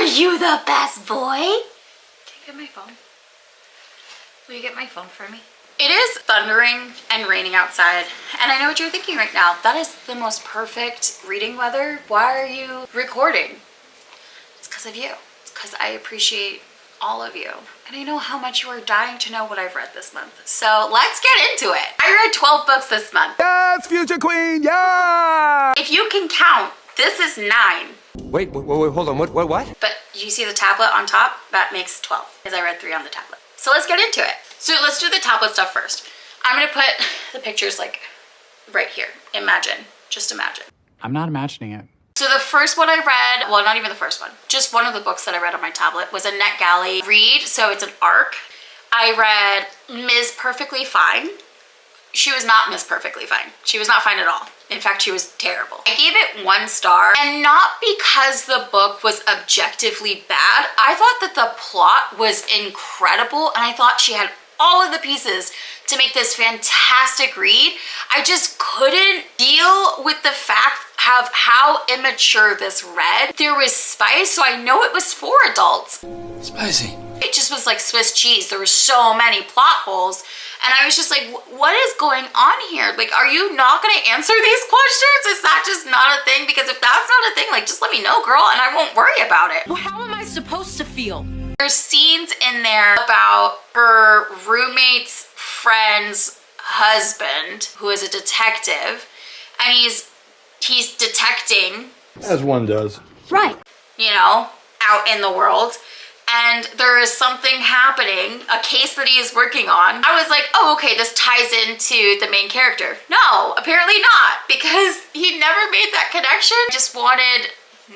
you the best boy? Can you get my phone? Will you get my phone for me? It is thundering and raining outside, and I know what you're thinking right now. That is the most perfect reading weather. Why are you recording? It's because of you. It's because I appreciate all of you. And I know how much you are dying to know what I've read this month. So let's get into it. I read 12 books this month. Yes, future queen, yeah! If you can count, this is 9. Wait, hold on, what? But you see the tablet on top? That makes 12, because I read 3 on the tablet. So let's get into it. So let's do the tablet stuff first. I'm gonna put the pictures like right here. Imagine, just imagine. I'm not imagining it. So the first one I read, well, not even the first one, just one of the books that I read on my tablet was a NetGalley read, so it's an arc. I read Ms. Perfectly Fine. She was not Miss Perfectly Fine. She was not fine at all. In fact, she was terrible. I gave it 1 star, and not because the book was objectively bad. I thought that the plot was incredible, and I thought she had all of the pieces to make this fantastic read. I just couldn't deal with the fact of how immature this read. There was spice, so I know it was for adults. Spicy. It just was like Swiss cheese. There were so many plot holes. And I was just like, what is going on here? Like, are you not gonna answer these questions? Is that just not a thing? Because if that's not a thing, like, just let me know, girl, and I won't worry about it. Well, how am I supposed to feel? There's scenes in there about her roommate's friend's husband, who is a detective, and he's detecting. As one does. Right. You know, out in the world. And there is something happening, a case that he is working on. I was like, oh, okay, this ties into the main character. No, apparently not, because he never made that connection. Just wanted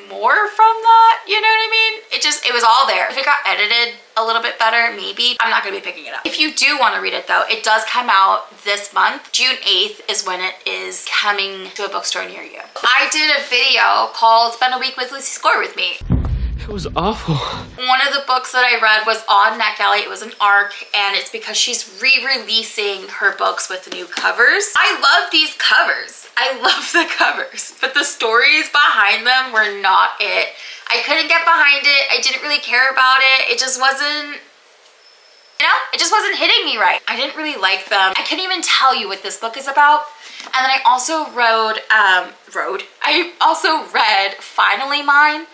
more from that, you know what I mean? It was all there. If it got edited a little bit better, maybe. I'm not gonna be picking it up. If you do wanna read it though, it does come out this month. June 8th is when it is coming to a bookstore near you. I did a video called Spend a Week with Lucy Score with Me. It was awful. One of the books that I read was on NetGalley. It was an arc, and it's because she's re-releasing her books with new covers. I love these covers. I love the covers, but the stories behind them were not it. I couldn't get behind it. I didn't really care about it. It just wasn't, you know, it just wasn't hitting me right. I didn't really like them. I couldn't even tell you what this book is about. And then I also I also read Finally Mine.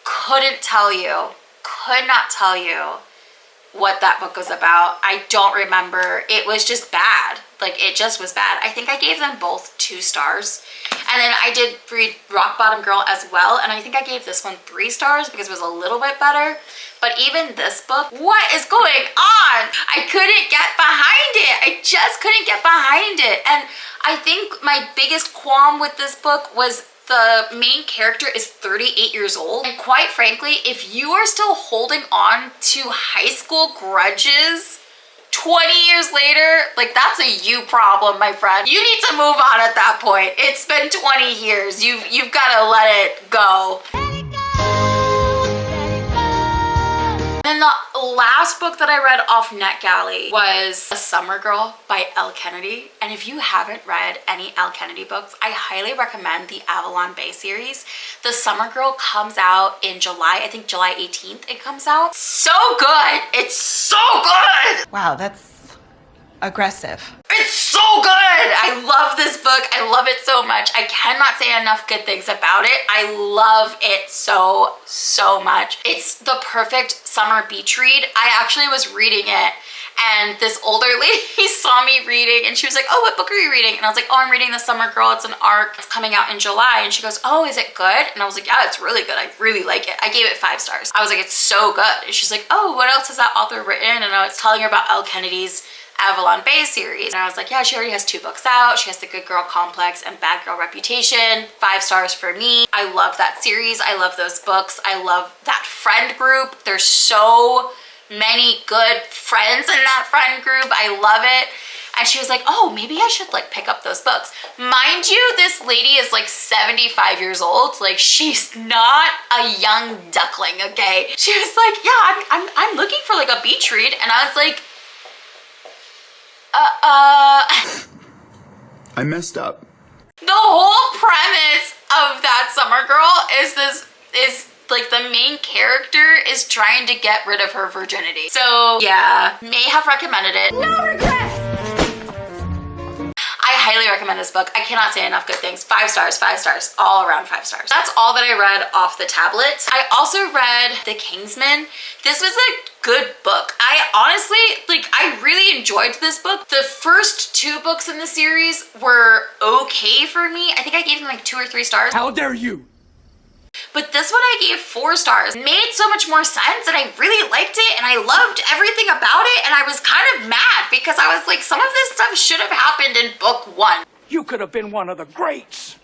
Couldn't tell you, could not tell you what that book was about. I don't remember. It was just bad. Like, it just was bad. I think I gave them both 2 stars. And then I did read Rock Bottom Girl as well, and I think I gave this one 3 stars because it was a little bit better. But even this book, what is going on? I couldn't get behind it. I just couldn't get behind it. And I think my biggest qualm with this book was the main character is 38 years old. And quite frankly, if you are still holding on to high school grudges 20 years later, like, that's a you problem, my friend. You need to move on at that point. It's been 20 years. You've got to let it go. And then the last book that I read off NetGalley was A Summer Girl by Elle Kennedy. And if you haven't read any Elle Kennedy books, I highly recommend the Avalon Bay series. The Summer Girl comes out in July. I think July 18th it comes out. So good. It's so good. Wow, that's aggressive. It's so good. I love this book. I love it so much. I cannot say enough good things about it. I love it so much. It's the perfect summer beach read. I actually was reading it, and this older lady saw me reading, and she was like, oh, what book are you reading? And I was like, oh, I'm reading The Summer Girl. It's an arc. It's coming out in July. And she goes, oh, is it good? And I was like, yeah, it's really good. I really like it. I gave it 5 stars. I was like, it's so good. And she's like, oh, what else has that author written? And I was telling her about Elle Kennedy's Avalon Bay series. And I was like, yeah, she already has 2 books out. She has The Good Girl Complex and Bad Girl Reputation. 5 stars for me. I love that series. I love those books. I love that friend group. There's so many good friends in that friend group. I love it. And she was like, oh, maybe I should like pick up those books. Mind you, this lady is like 75 years old. Like, she's not a young duckling, okay? She was like, yeah, I'm looking for like a beach read. And I was like, I messed up. The whole premise of that Summer Girl is Like the main character is trying to get rid of her virginity. So yeah, may have recommended it. No regrets! I highly recommend this book. I cannot say enough good things. 5 stars, all around 5 stars. That's all that I read off the tablet. I also read The Kingsman. This was a good book. I honestly, I really enjoyed this book. The first 2 books in the series were okay for me. I think I gave them like 2 or 3 stars. How dare you? But this one I gave 4 stars. It made so much more sense and I really liked it and I loved everything about it, and I was kind of mad because I was like, some of this stuff should have happened in book 1. You could have been one of the greats.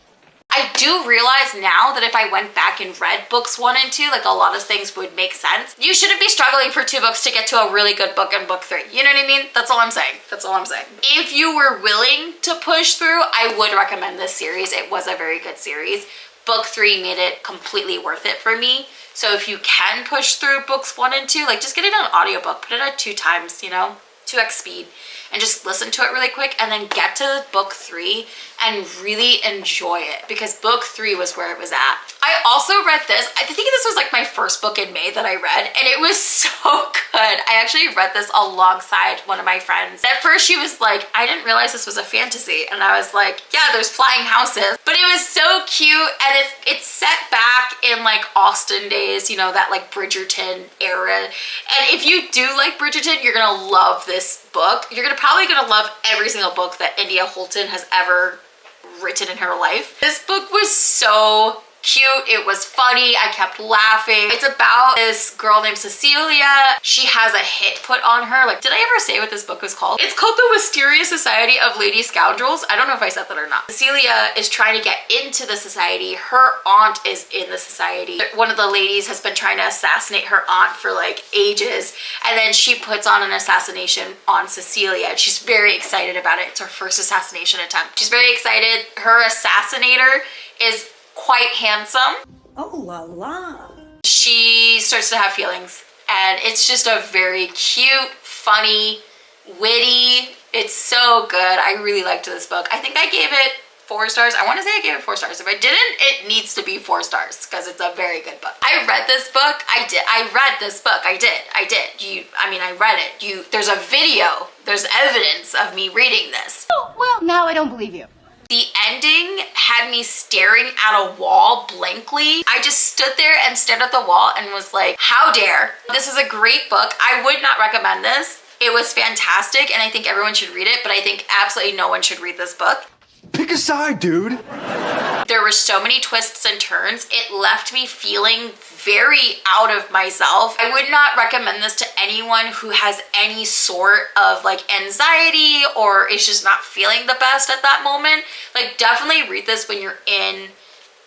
I do realize now that if I went back and read books 1 and 2, like a lot of things would make sense. You shouldn't be struggling for 2 books to get to a really good book in book 3. You know what I mean? That's all I'm saying. That's all I'm saying. If you were willing to push through, I would recommend this series. It was a very good series. Book 3 made it completely worth it for me. So if you can push through books 1 and 2, like just get it on audiobook, put it at 2 times, you know, 2x speed, and just listen to it really quick and then get to book 3 and really enjoy it, because book 3 was where it was at. I also read this. I think this was like my first book in May that I read, and it was so good. I actually read this alongside one of my friends. At first she was like, I didn't realize this was a fantasy, and I was like, yeah, there's flying houses, but it was so cute, and it's set back in like Austen days, you know, that like Bridgerton era. And if you do like Bridgerton, you're gonna love this book. You're probably gonna love every single book that India Holton has ever written in her life. This book was so cute. It was funny. I kept laughing. It's about this girl named Cecilia. She has a hit put on her. Like, did I ever say what this book was called? It's called The Wisteria Society of Lady Scoundrels. I don't know if I said that or not. Cecilia is trying to get into the society. Her aunt is in the society. One of the ladies has been trying to assassinate her aunt for like ages, and then she puts on an assassination on Cecilia. She's very excited about it. It's her first assassination attempt. She's very excited. Her assassinator is quite handsome. Oh la la. She starts to have feelings, and it's just a very cute, funny, witty. It's so good. I really liked this book. I think I gave it 4 stars. I want to say I gave it 4 stars. If I didn't, it needs to be 4 stars because it's a very good book. I read this book. I read this book. I did. I read it. There's a video. There's evidence of me reading this. Oh, well, now I don't believe you. The ending had me staring at a wall blankly. I just stood there and stared at the wall and was like, how dare. This is a great book. I would not recommend this. It was fantastic and I think everyone should read it, but I think absolutely no one should read this book. Pick a side, dude. There were so many twists and turns. It left me feeling very out of myself. I would not recommend this to anyone who has any sort of like anxiety or is just not feeling the best at that moment. Like, definitely read this when you're in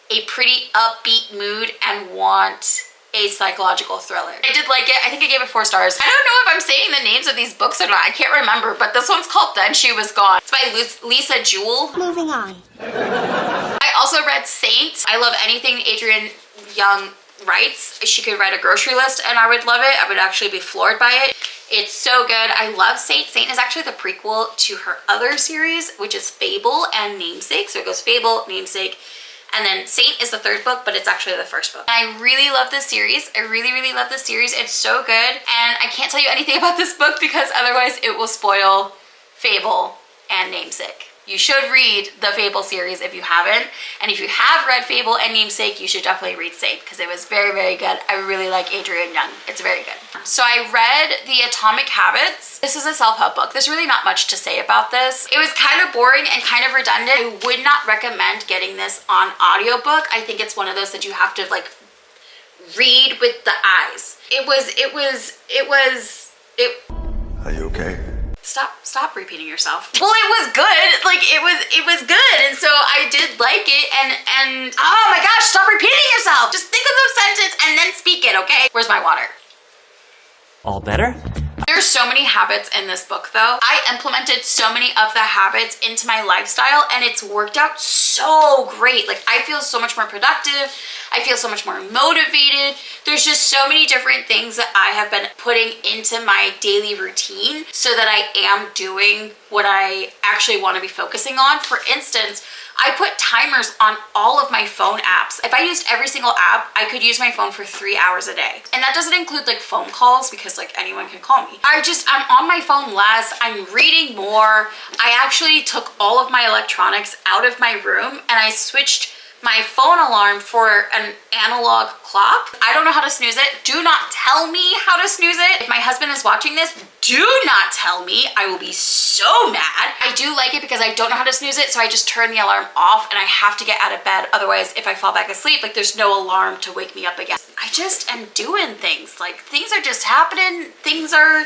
a pretty upbeat mood and want a psychological thriller. I did like it. I think I gave it 4 stars. I don't know if I'm saying the names of these books or not. I can't remember, but this one's called Then She Was Gone. It's by Lisa Jewell. Moving on. I also read Saint. I love anything Adrienne Young writes. She could write a grocery list and I would love it. I would actually be floored by it. It's so good. I love Saint. Saint is actually the prequel to her other series, which is Fable and Namesake. So it goes Fable, Namesake, and then Saint is the 3rd book, but it's actually the 1st book. I really love this series. I really, really love this series. It's so good. And I can't tell you anything about this book because otherwise it will spoil Fable and Namesake. You should read the Fable series if you haven't. And if you have read Fable and Namesake, you should definitely read Saint because it was very, very good. I really like Adrienne Young. It's very good. So I read The Atomic Habits. This is a self-help book. There's really not much to say about this. It was kind of boring and kind of redundant. I would not recommend getting this on audiobook. I think it's one of those that you have to like read with the eyes. Are you okay? Stop repeating yourself. Well, it was good. Like it was good. And so I did like it and oh my gosh, stop repeating yourself. Just think of the sentence and then speak it, okay? Where's my water? All better? There's so many habits in this book though. I implemented so many of the habits into my lifestyle and it's worked out so great. Like I feel so much more productive. I feel so much more motivated. There's just so many different things that I have been putting into my daily routine so that I am doing what I actually want to be focusing on. For instance, I put timers on all of my phone apps. If I used every single app, I could use my phone for 3 hours a day. And that doesn't include like phone calls because like anyone can call me. I'm on my phone less, I'm reading more. I actually took all of my electronics out of my room and I switched my phone alarm for an analog clock. I don't know how to snooze it. Do not tell me how to snooze it. If my husband is watching this, do not tell me. I will be so mad. I do like it because I don't know how to snooze it, so I just turn the alarm off and I have to get out of bed. Otherwise, if I fall back asleep, like there's no alarm to wake me up again. I just am doing things. Like things are just happening. Things are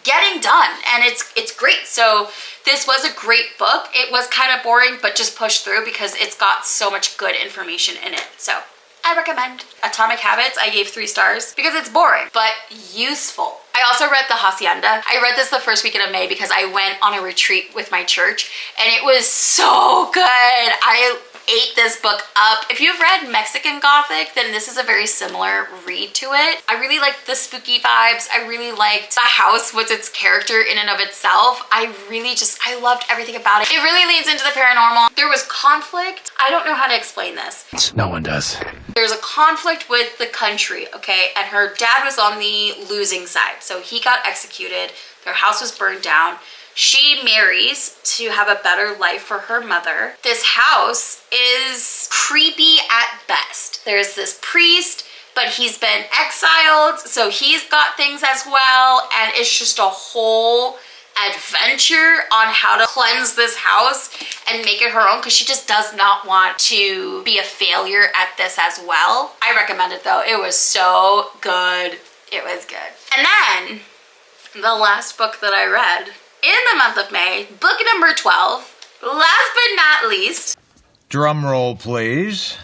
getting done and it's great. So this was a great book. It was kind of boring, but just pushed through because it's got so much good information in it. So I recommend. Atomic Habits, I gave 3 stars because it's boring, but useful. I also read The Hacienda. I read this the first weekend of May because I went on a retreat with my church and it was so good. I ate this book up. If you've read Mexican Gothic, then this is a very similar read to it. I really liked the spooky vibes. I really liked the house with its character in and of itself. I loved everything about it. It really leans into the paranormal. There was conflict. I don't know how to explain this. No one does. There's a conflict with the country, okay? And her dad was on the losing side. So he got executed. Their house was burned down. She marries to have a better life for her mother. This house is creepy at best. There's this priest, but he's been exiled, so he's got things as well, and it's just a whole adventure on how to cleanse this house and make it her own because she just does not want to be a failure at this as well. I recommend it though. It was so good. It was good. And then the last book that I read in the month of May, book number 12, last but not least, drum roll please,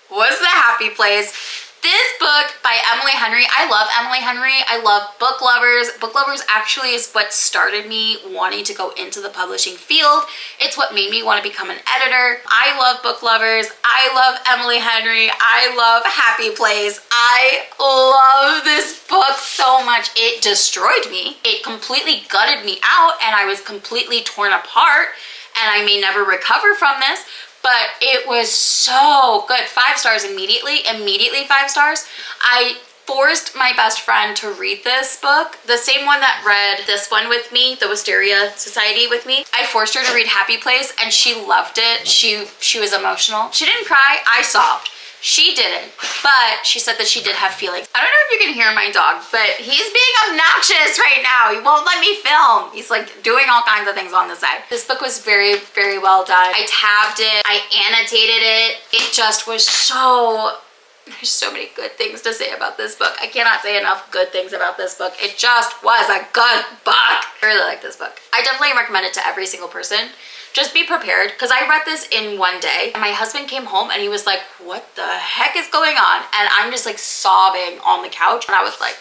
was The Happy Place. This book by Emily Henry. I love Emily Henry. I love book lovers. Book lovers actually is what started me wanting to go into the publishing field. It's what made me want to become an editor. I love book lovers. I love Emily Henry. I love Happy Place. I love this book so much. It destroyed me. It completely gutted me out and I was completely torn apart and I may never recover from this. But it was so good. 5 stars immediately 5 stars. I forced my best friend to read this book, the same one that read this one with me, the Wisteria Society with me. I forced her to read Happy Place and she loved it. She was emotional. She didn't cry, I sobbed. She didn't, but she said that she did have feelings. I don't know if you can hear my dog, but he's being obnoxious right now. He won't let me film. He's like doing all kinds of things on the side. This book was very, very well done. I tabbed it, I annotated it. It just was so, there's so many good things to say about this book. I cannot say enough good things about this book. It just was a good book. I really like this book. I definitely recommend it to every single person. Just be prepared, because I read this in one day. And my husband came home and he was like, what the heck is going on? And I'm just like sobbing on the couch. And I was like,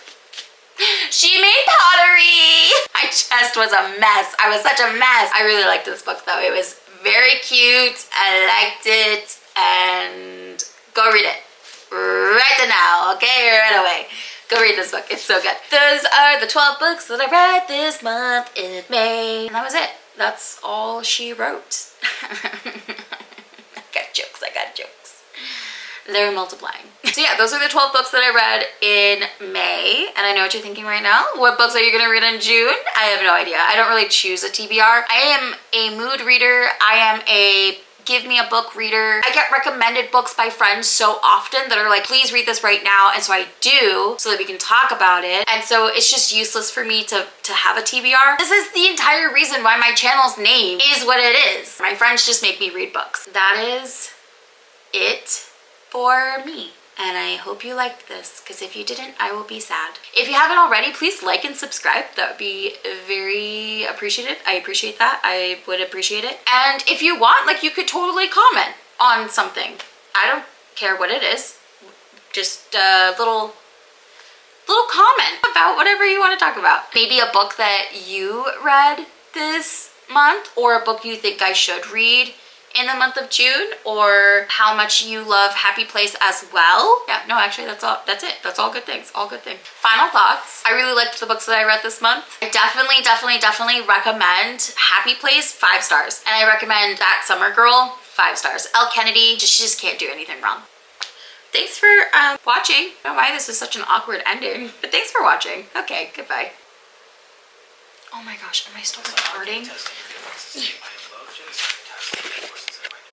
she made pottery. I just was a mess. I was such a mess. I really liked this book though. It was very cute. I liked it. And go read it right now, okay? Right away. Go read this book. It's so good. Those are the 12 books that I read this month in May. And that was it. That's all she wrote. I got jokes. They're multiplying. So yeah, those are the 12 books that I read in May. And I know what you're thinking right now. What books are you gonna read in June? I have no idea. I don't really choose a TBR. I am a mood reader. I am a give me a book reader. I get recommended books by friends so often that are like, please read this right now. And so I do, so that we can talk about it. And so it's just useless for me to have a TBR. This is the entire reason why my channel's name is what it is. My friends just make me read books. That is it for me. And I hope you liked this, because if you didn't, I will be sad. If you haven't already, please like and subscribe. That would be very appreciative. I appreciate that. I would appreciate it. And if you want, like, you could totally comment on something. I don't care what it is. Just a little comment about whatever you want to talk about. Maybe a book that you read this month, or a book you think I should read in the month of June, or how much you love Happy Place as well. Yeah, no, actually that's all. That's it. That's all good things. All good things. Final thoughts. I really liked the books that I read this month. I definitely recommend Happy Place, 5 stars. And I recommend That Summer Girl, 5 stars. Elle Kennedy, she just can't do anything wrong. Thanks for watching. I don't know why this is such an awkward ending, but thanks for watching. Okay, goodbye. Oh my gosh, am I still recording?